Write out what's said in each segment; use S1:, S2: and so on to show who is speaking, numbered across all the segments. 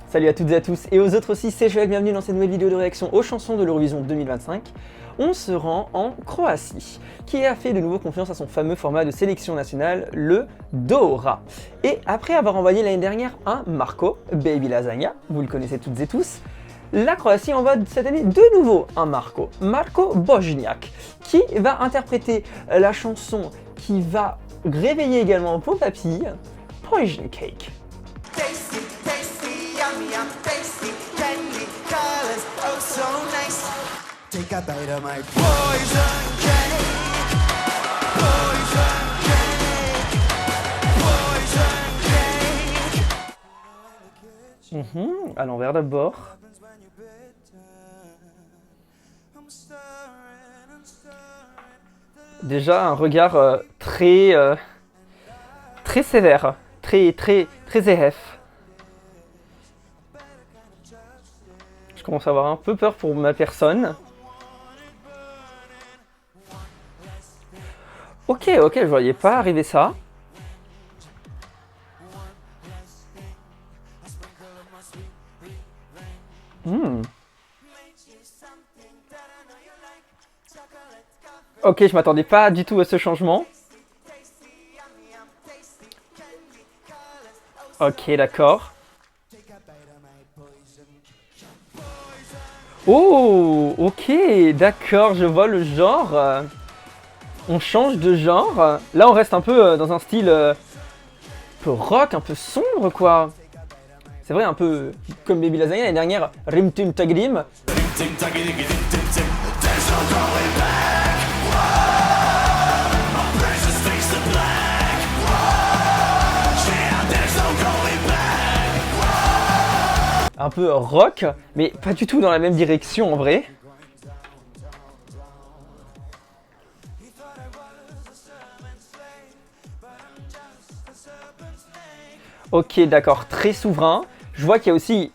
S1: Salut à toutes et à tous, et aux autres aussi, c'est Joël, bienvenue dans cette nouvelle vidéo de réaction aux chansons de l'Eurovision 2025. On se rend en Croatie, qui a fait de nouveau confiance à son fameux format de sélection nationale, le Dora. Et après avoir envoyé l'année dernière un Marko, Baby Lasagna, vous le connaissez toutes et tous, la Croatie envoie cette année de nouveau un Marko Bošnjak, qui va interpréter la chanson qui va réveiller également vos papilles, Poison Cake.
S2: Tasty, tasty, yummy, yum, tasty, candy, colors, oh so nice. Take a bite of my poison cake, poison cake, poison cake.
S1: À l'envers d'abord. Déjà un regard très sévère, très EF. Je commence à avoir un peu peur pour ma personne. Ok, je voyais pas arriver ça. Ok, je m'attendais pas du tout à ce changement. Ok, d'accord. Oh, ok, d'accord, je vois le genre. On change de genre. Là, on reste un peu dans un style un peu rock, un peu sombre, quoi. C'est vrai, un peu comme Baby Lasagna l'année dernière. Rim Tim Tagrim. Un peu rock, mais pas du tout dans la même direction en vrai. Ok, d'accord, très souverain. Je vois qu'il y a aussi...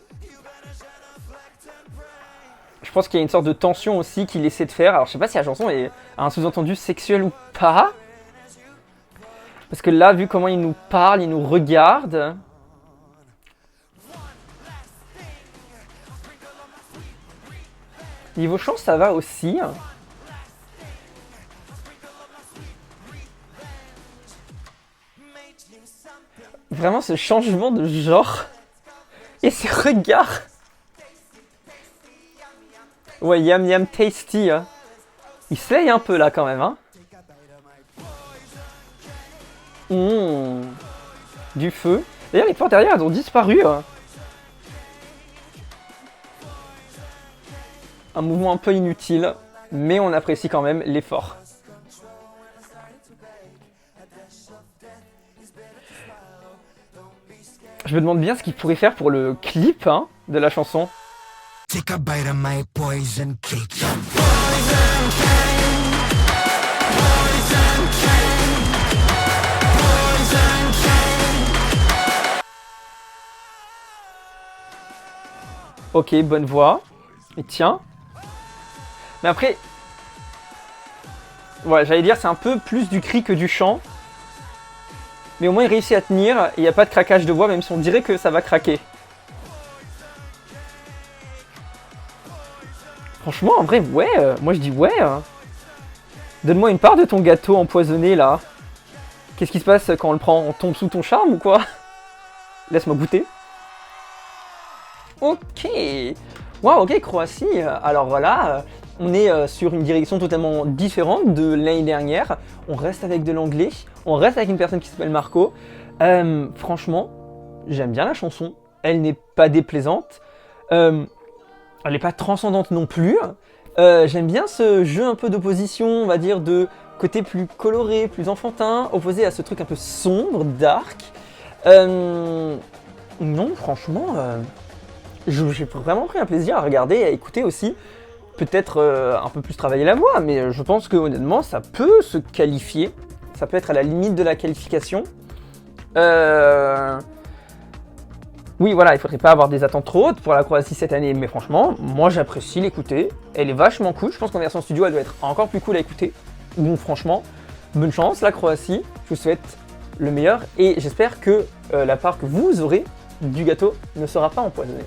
S1: Je pense qu'il y a une sorte de tension aussi qu'il essaie de faire. Alors je sais pas si la chanson a un sous-entendu sexuel ou pas. Parce que là, vu comment il nous parle, il nous regarde... Niveau chant, ça va aussi. Vraiment ce changement de genre. Et ces regards. Ouais, yam yam tasty. Il s'essaye un peu là quand même. Hein. Du feu. D'ailleurs, les portes derrière, elles ont disparu. Un mouvement un peu inutile, mais on apprécie quand même l'effort. Je me demande bien ce qu'il pourrait faire pour le clip de la chanson.
S2: Take a bite of my poison cake.
S1: Ok, bonne voix. Et tiens. Mais après... Ouais, j'allais dire c'est un peu plus du cri que du chant. Mais au moins il réussit à tenir et il n'y a pas de craquage de voix, même si on dirait que ça va craquer. Franchement, en vrai, ouais. Moi je dis ouais. Donne-moi une part de ton gâteau empoisonné là. Qu'est-ce qui se passe quand on le prend? On tombe sous ton charme ou quoi? Laisse-moi goûter. Ok. Waouh, ok, Croatie. Alors voilà, on est sur une direction totalement différente de l'année dernière. On reste avec de l'anglais, on reste avec une personne qui s'appelle Marko. Franchement, j'aime bien la chanson. Elle n'est pas déplaisante. Elle n'est pas transcendante non plus. J'aime bien ce jeu un peu d'opposition, on va dire, de côté plus coloré, plus enfantin, opposé à ce truc un peu sombre, dark. Non, franchement... J'ai vraiment pris un plaisir à regarder et à écouter aussi. Peut-être un peu plus travailler la voix, mais je pense que honnêtement ça peut se qualifier. Ça peut être à la limite de la qualification. Oui voilà, il faudrait pas avoir des attentes trop hautes pour la Croatie cette année, mais franchement, moi j'apprécie l'écouter. Elle est vachement cool, je pense qu'en version studio elle doit être encore plus cool à écouter. Donc franchement, bonne chance la Croatie, je vous souhaite le meilleur et j'espère que la part que vous aurez du gâteau ne sera pas empoisonné.